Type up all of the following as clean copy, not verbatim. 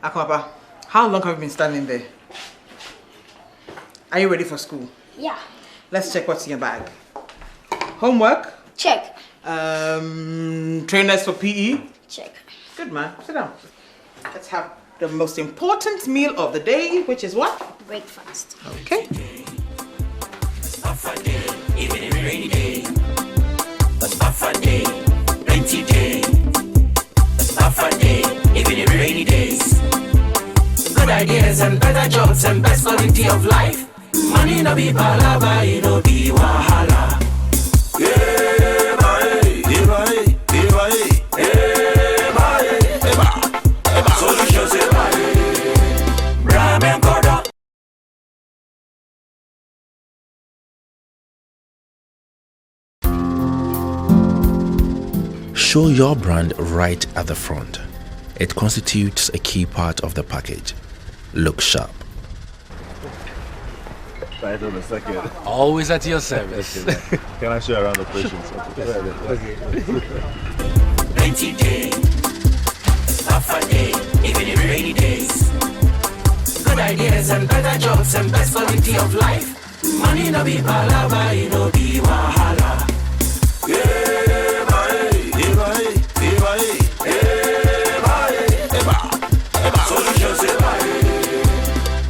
Akwaba, how long have you been standing there? Are you ready for school? Yeah. Let's check what's in your bag. Homework? Check. Trainers for PE? Check. Good man, sit down. Let's have the most important meal of the day, which is what? Breakfast. Okay. Even in rainy day, a buffer day, plenty day, a buffer day, even in rainy days. Good ideas and better jobs and best quality of life. Money no be palava, it no be wahala. Yeah, bye, bye, bye, solutions, Ramen Koda. Show your brand right at the front. It constitutes a key part of the package. Look sharp. Right on a second. Always at your service. Can I show you around the operations? Plenty day, buffer day, even in rainy days. Good ideas and better jobs and best quality of life. Money no be palava, it no be wahala. Yeah, bye, solutions,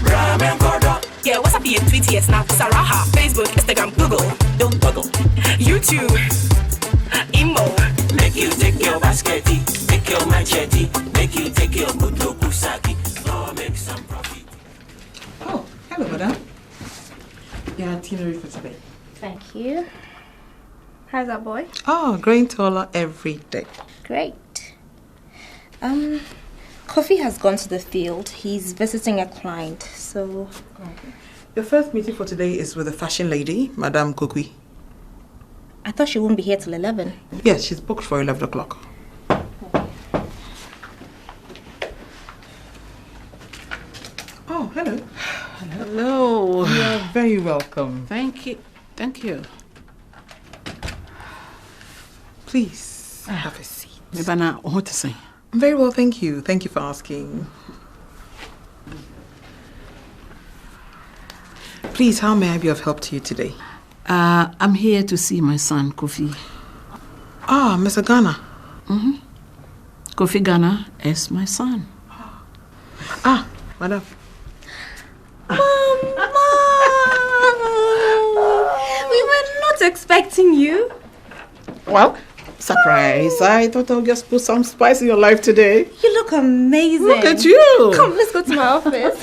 Ramen Koda. Yeah, what's up here? Tweet yes now. Saraha, Facebook, Instagram, Google. Don't buggle. YouTube, Imo. Make you take your basket, take your machete, make you take your good kusaki, or make some profit. Oh, hello, madam. Your itinerary for today. Thank you. How's that boy? Oh, growing taller every day. Great. Kofi has gone to the field. He's visiting a client, so... Okay. Your first meeting for today is with the fashion lady, Madame Kofi. I thought she wouldn't be here till 11. Yes, she's booked for 11 o'clock. Oh, hello. Hello. You're very welcome. Thank you. Thank you. Please, have a seat. Mebana, what to say? I'm very well, thank you. Thank you for asking. Please, how may I be of help to you today? I'm here to see my son, Kofi. Ah, Mr. Ghana. Mm-hmm. Kofi Ghana is my son. Ah, madam. Mama! We were not expecting you. Well, surprise. I thought I'll just put some spice in your life today. You look amazing. Look at you. Come, let's go to my office.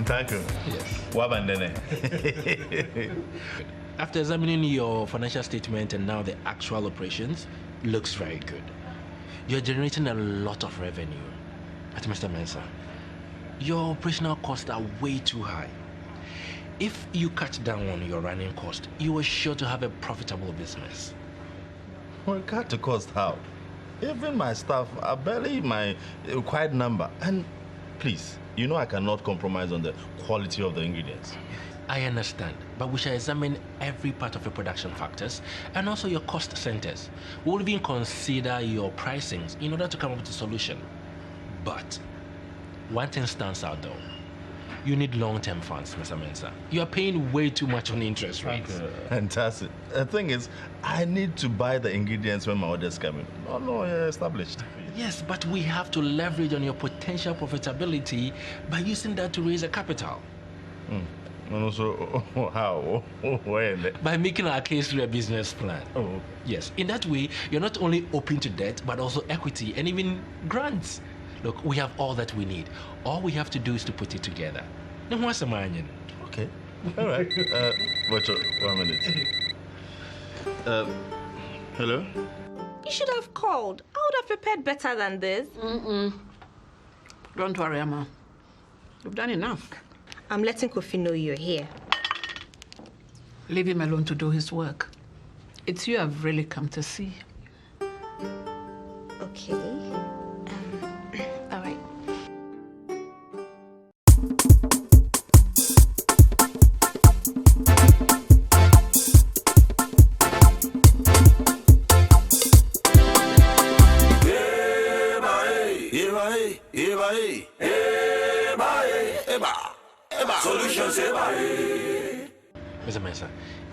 Thank you. Yes. After examining your financial statement and now the actual operations, looks very good. You're generating a lot of revenue. But Mr. Mensah, your operational costs are way too high. If you cut down on your running cost, you are sure to have a profitable business. Well, cut the cost how? Even my staff are barely my required number. And please, you know I cannot compromise on the quality of the ingredients. I understand, but we shall examine every part of your production factors and also your cost centers. We'll even consider your pricings in order to come up with a solution. But one thing stands out though. You need long-term funds, Mr. Mensah. You are paying way too much on interest rates. Fantastic. The thing is, I need to buy the ingredients when my orders come in. No, established. Yes, but we have to leverage on your potential profitability by using that to raise a capital. So, how? When? By making our case through a business plan. Oh, okay. Yes, in that way, you're not only open to debt, but also equity and even grants. Look, we have all that we need. All we have to do is to put it together. Now, what's the money? Okay. All right. Watch out. 1 minute. Hello? You should have called. I would have prepared better than this. Don't worry, Amma. You've done enough. I'm letting Kofi know you're here. Leave him alone to do his work. It's you I've really come to see. Okay. All right.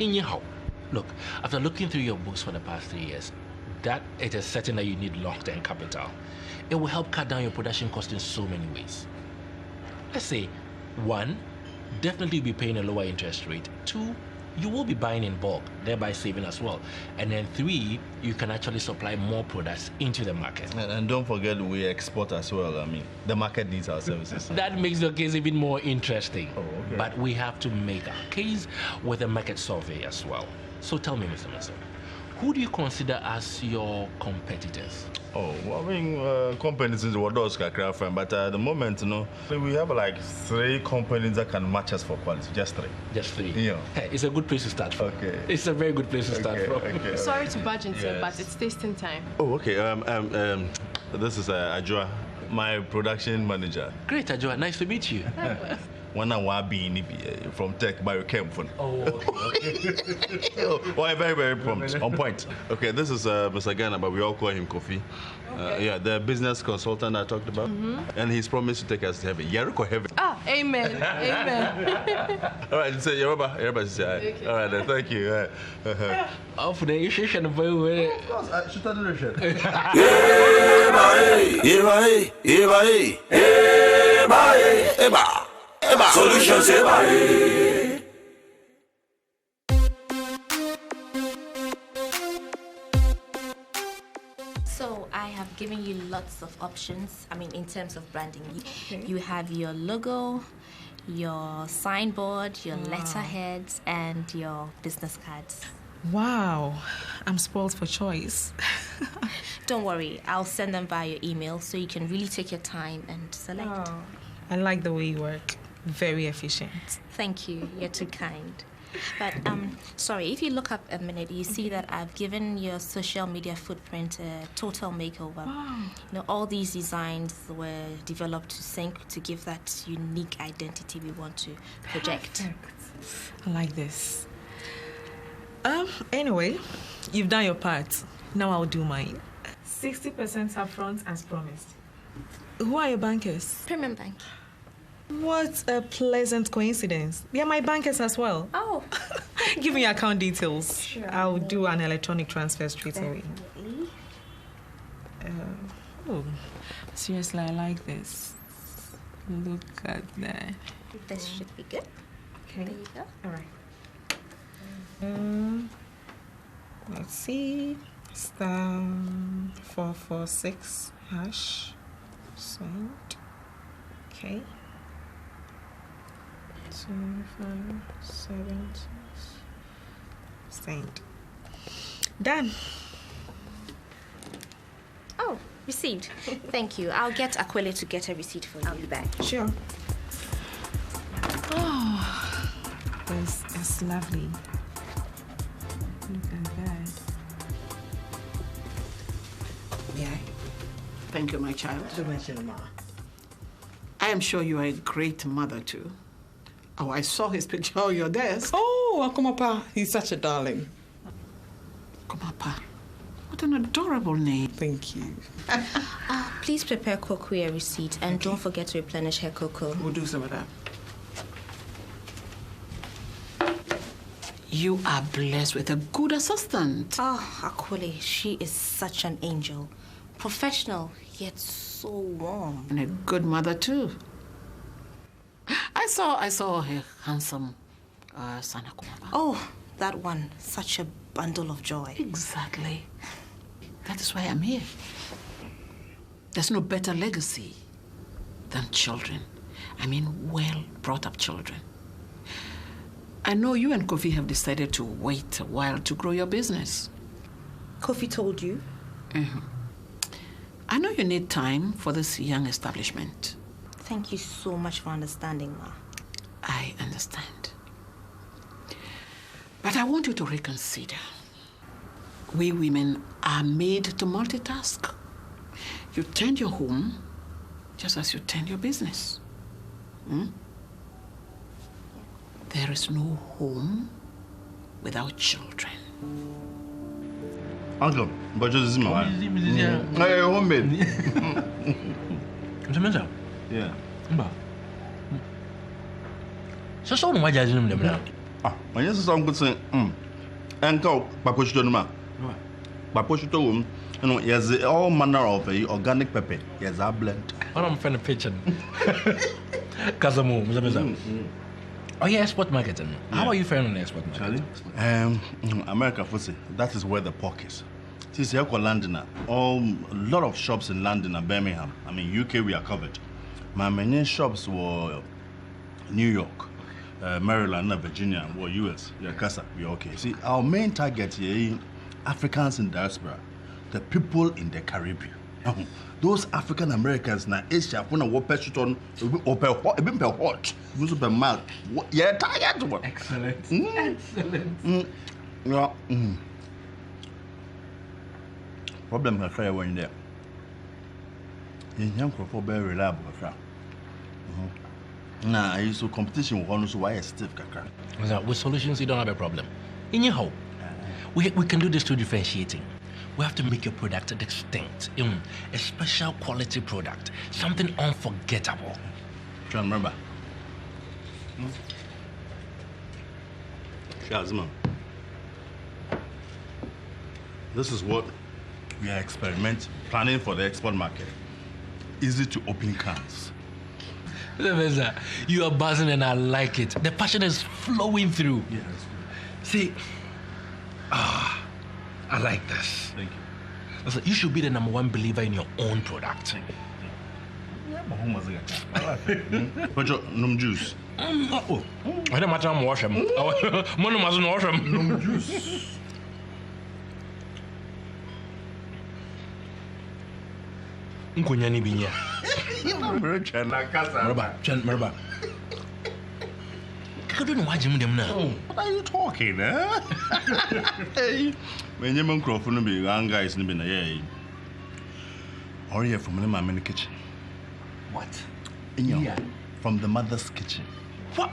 Anyhow, look, after looking through your books for the past 3 years, that it is certain that you need long-term capital. It will help cut down your production cost in so many ways. Let's say, 1, definitely be paying a lower interest rate. 2, you will be buying in bulk, thereby saving as well. And then 3, you can actually supply more products into the market. And don't forget, we export as well. I mean, the market needs our services. That makes your case even more interesting. Oh, okay. But we have to make our case with a market survey as well. So tell me, Mr. Mensah, who do you consider as your competitors? Oh, well, I mean, companies in the world, but at the moment, we have like 3 companies that can match us for quality. Just 3. Just 3. Yeah. Hey, it's a good place to start from. Okay. It's a very good place to start from. Okay. Sorry to barge in here, but it's tasting time. Oh, okay. This is Ajua, my production manager. Great, Ajua. Nice to meet you. One from Tech Biochemistry. Oh, okay. Oh, very, very prompt. On point. Okay, this is Mr. Ghana, but we all call him Kofi. Yeah, the business consultant I talked about. And he's promised to take us to heaven. Yeriko heaven. Ah, amen. Amen. All right, say Yoruba. Say hi. All right, then, thank you. Oh, for the initiation of very Of course, I should tell you the Solutions, So I have given you lots of options. I mean, in terms of branding, you have your logo, your signboard, your letterheads, and your business cards. Wow, I'm spoiled for choice. Don't worry, I'll send them via your email so you can really take your time and select. Oh, I like the way you work. Very efficient. Thank you. You're too kind. But sorry, if you look up a minute, you see that I've given your social media footprint a total makeover. Wow. All these designs were developed to give that unique identity we want to project. Perfect. I like this. Anyway, you've done your part. Now I'll do mine. 60% upfront as promised. Who are your bankers? Premium Bank. What a pleasant coincidence. They are my bankers as well. Oh. Give me your account details. Sure. I'll do an electronic transfer straight away. Seriously, I like this. Look at that. This should be good. Okay. There you go. All right. Let's see. Star 446 hash. Send. Okay. 2576. Send. Done. Oh, received. Thank you. I'll get Aquile to get a receipt for you. I'll be back. Sure. Oh, this is lovely. Look at that. May I? Thank you, my child. Don't mention Ma. I am sure you are a great mother, too. Oh, I saw his picture on your desk. Oh, Akumapa. He's such a darling. Akumapa. What an adorable name. Thank you. Please prepare Koku a receipt and don't forget to replenish her cocoa. We'll do some of that. You are blessed with a good assistant. Oh, Aquile, she is such an angel. Professional, yet so warm. And a good mother, too. I saw her handsome son, Akumapa. Oh, that one. Such a bundle of joy. Exactly. That is why I'm here. There's no better legacy than children. I mean, well-brought-up children. I know you and Kofi have decided to wait a while to grow your business. Kofi told you? Mm-hmm. I know you need time for this young establishment. Thank you so much for understanding, Ma. I understand. But I want you to reconsider. We women are made to multitask. You tend your home just as you tend your business. There is no home without children. Uncle, but just this is my Hey, homemade. Mr. Mensah? Yeah. So no why judging them now? When you say something good, and go, Papa Shito, Papa Shito, yes, all manner of organic pepper. Yes, I blend. What I'm trying to pitch. Kazamu, oh yeah, export marketing. How are you faring on the export market? America, that is where the pork is. Since you're London, a lot of shops in London and Birmingham. I mean, UK we are covered. My main shops were New York, Maryland, Virginia, or US. Yeah, Casa, we're okay. See, our main target here, Africans in diaspora, the people in the Caribbean. Those African Americans na Asia, when I walk past on hot, mild. Yeah, tired one. Excellent. Excellent. Yeah. Problem is that when there, you young for very reliable. Nah, I used to competition with one who why stiff kakra. With solutions, you don't have a problem. In your home, we can do this through differentiating. We have to make your product distinct, a special quality product, something unforgettable. Try and remember. Shazman. This is what we are planning for the export market. Easy to open cans. Mensah, you are buzzing and I like it. The passion is flowing through. Yes. See, I like this. Thank you. Listen, you should be the #1 believer in your own product. Thank you. But you juice. Oh, I don't matter. I'm washing. Num juice. Nkunyani binya. Maraba. What are you talking, eh? Hey, when you microphone be young guys in the yeah. Or you from my mini kitchen. What? From the mother's kitchen. What?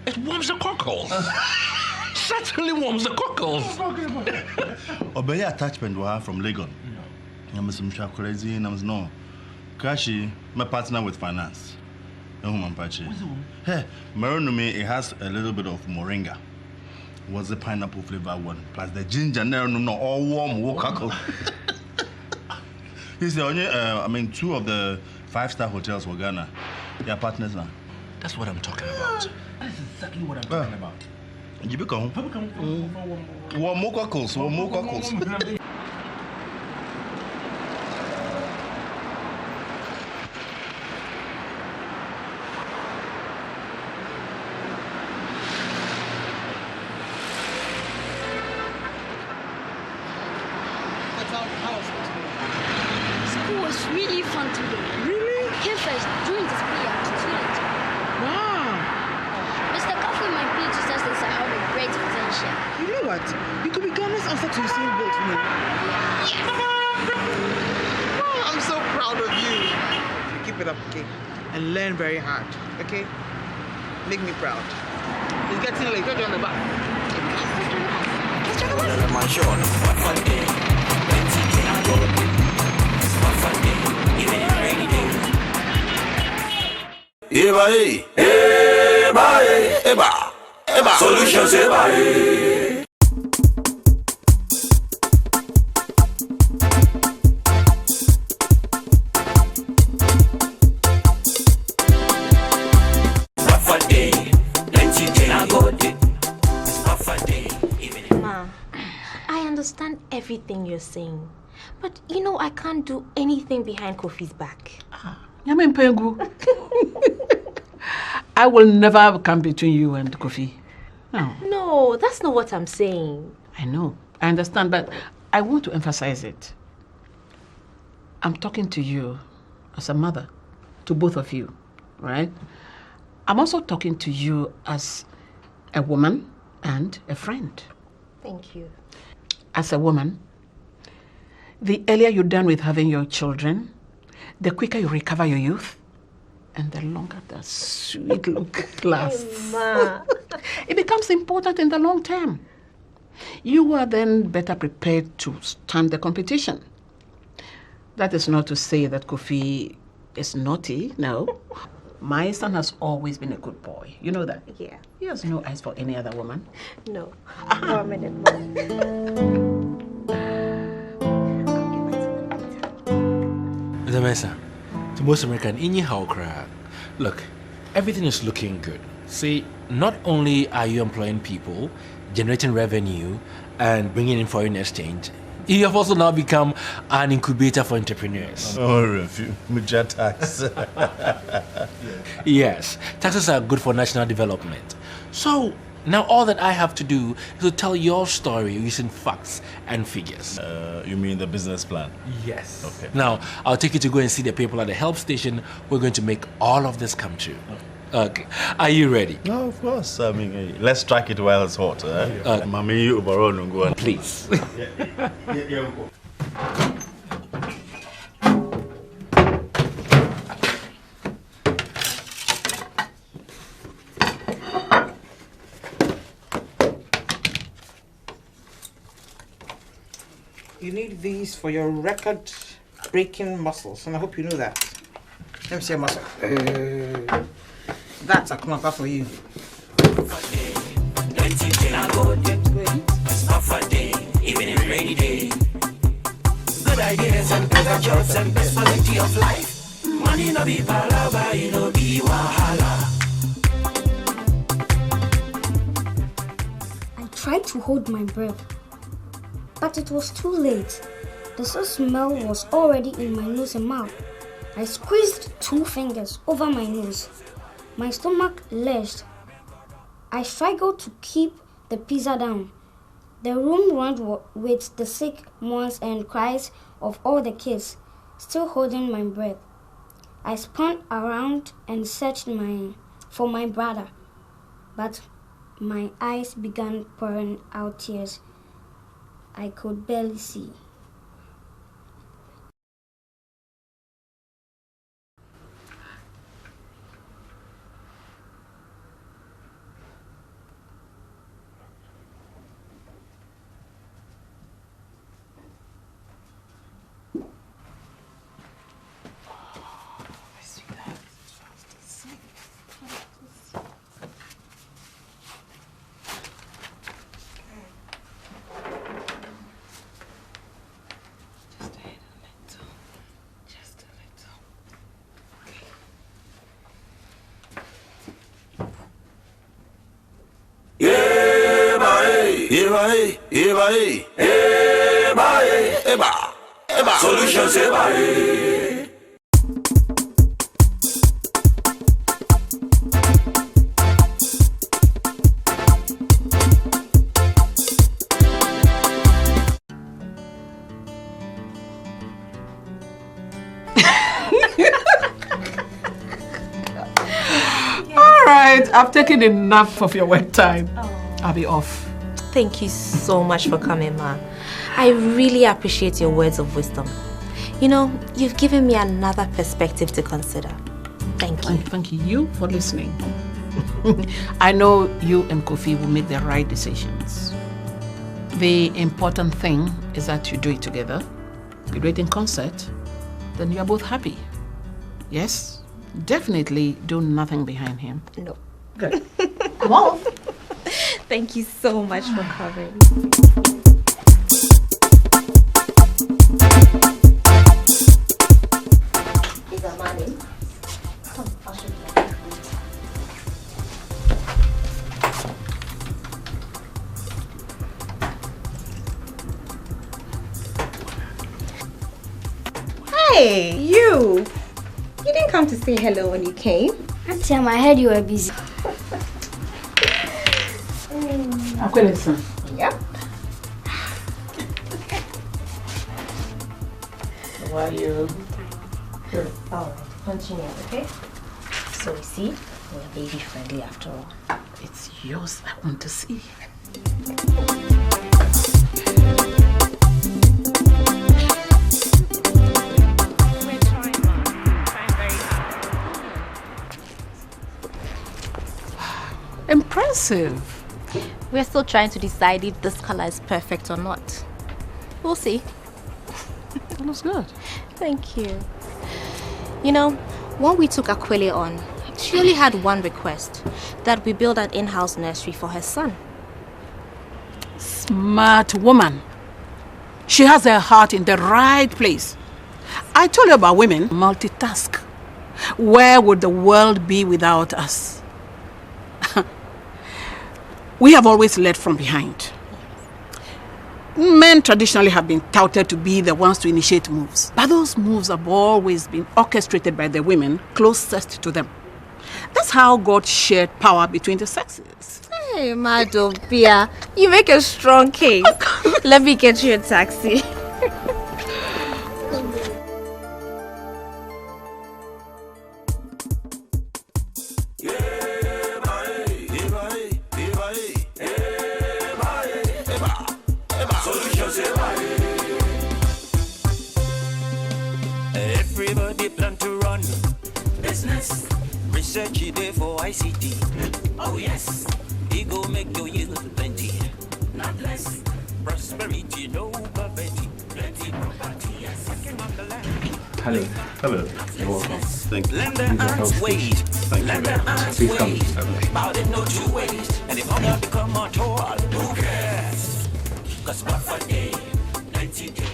It warms the cockles. Certainly warms the cockles. Adobea attachment we have from Lagos. I'm some crazy and I'm no. Kashi, my partner with finance. Hey, Marinumi, it has a little bit of moringa. What's the pineapple flavor one? Plus the ginger, no, all warm, cockle. He's the only, 2 of the 5-star hotels were Ghana. They are partners now. That's what I'm talking about. That's exactly what I'm talking about. You become one more cockles. School was really fun today. Really? Here first, during display activity. Wow. Mr. Kofi, my PhD says I have a great potential. You know what? You could be Ghana's answer to Usain Bolt, you know. Yes. Wow, I'm so proud of you. Keep it up, okay? And learn very hard, okay? Make me proud. It's getting late. Go join the back. Let's join the back. Eba. Solutions, eba. Ma, I understand everything you're saying, but I can't do anything behind Kofi's back. Yamin Pengu. I will never come between you and Kofi. No. No, that's not what I'm saying. I know. I understand, but I want to emphasize it. I'm talking to you as a mother, to both of you, right? I'm also talking to you as a woman and a friend. Thank you. As a woman, the earlier you're done with having your children, the quicker you recover your youth, and the longer the sweet look lasts. Ma. It becomes important in the long term. You are then better prepared to stand the competition. That is not to say that Kofi is naughty, no. My son has always been a good boy. You know that? Yeah. He has no eyes for any other woman. No. 1 minute more. The Mensah, the most American in how crap. Look, everything is looking good. See, not only are you employing people, generating revenue, and bringing in foreign exchange, you have also now become an incubator for entrepreneurs. Oh, tax. Yes, taxes are good for national development. So now all that I have to do is to tell your story using facts and figures. You mean the business plan? Yes. Okay. Now I'll take you to go and see the people at the help station. We're going to make all of this come true. Okay. Are you ready? No, of course. I mean, hey, let's strike it while it's hot. Mami, you overall no go on. Please. Yeah. You need these for your record-breaking muscles, and I hope you know that. Let me see your muscle. That's a clumper for you. Even in rainy day. Good ideas and better jobs and best quality of life. Money no be palava, you no be wahala. I tried to hold my breath, but it was too late. The sauce smell was already in my nose and mouth. I squeezed 2 fingers over my nose. My stomach lurched. I struggled to keep the pizza down. The room ran with the sick moans and cries of all the kids, still holding my breath. I spun around and searched for my brother, but my eyes began pouring out tears I could barely see. Eba. Solutions, eba. All right, I've taken enough of your wet time. I'll be off. Thank you so much for coming, Ma. I really appreciate your words of wisdom. You know, you've given me another perspective to consider. Thank you. Thank you for listening. I know you and Kofi will make the right decisions. The important thing is that you do it together. You do it in concert, then you are both happy. Yes? Definitely do nothing behind him. No. Good. Come on. Thank you so much for coming. Is that money? Come, I'll show you. Hey, you! You didn't come to say hello when you came. Auntie, I heard you were busy. Yep. How are you? Sure. Alright, continue, okay? So you see, we're baby friendly after all. It's yours I want to see. We're trying, Ma. Trying very hard. Impressive. We're still trying to decide if this color is perfect or not. We'll see. That looks good. Thank you. You know, when we took Aquile on, She only had one request, that we build an in-house nursery for her son. Smart woman. She has her heart in the right place. I told you about women multitask. Where would the world be without us? We have always led from behind. Men traditionally have been touted to be the ones to initiate moves, but those moves have always been orchestrated by the women closest to them. That's how God shared power between the sexes. Hey, Adobea, you make a strong case. Let me get you a taxi. Everybody plan to run business. Research it there for ICT. Oh yes, it go make your yield plenty, not less. Prosperity, no poverty, plenty property. Yes, working on the land. Hello. Hello. You're welcome. Thank you. Lender and wage. Lender and wage. About it no two ways. And if honor become a toll, who cares? Cause what for day, 90 days.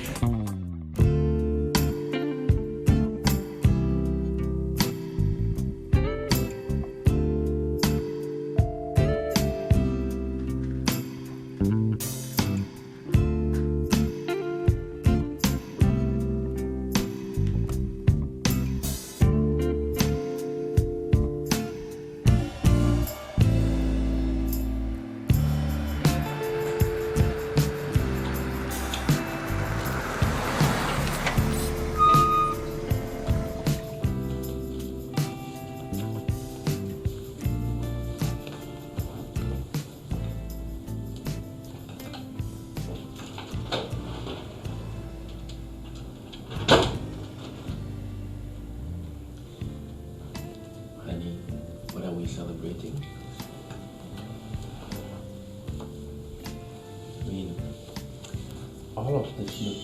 Celebrating. I mean, all of this look.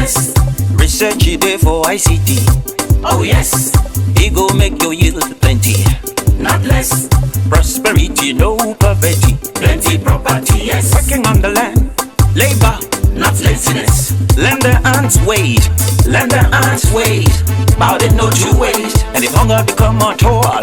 less. Research it there for ICT. Oh yes, it go make your yield plenty, not less. Prosperity, no poverty, plenty property, yes. Working on the land, labor, not laziness. Lend their hands, wait, lend their hands, wait. About it, no two ways. And if hunger become a toll,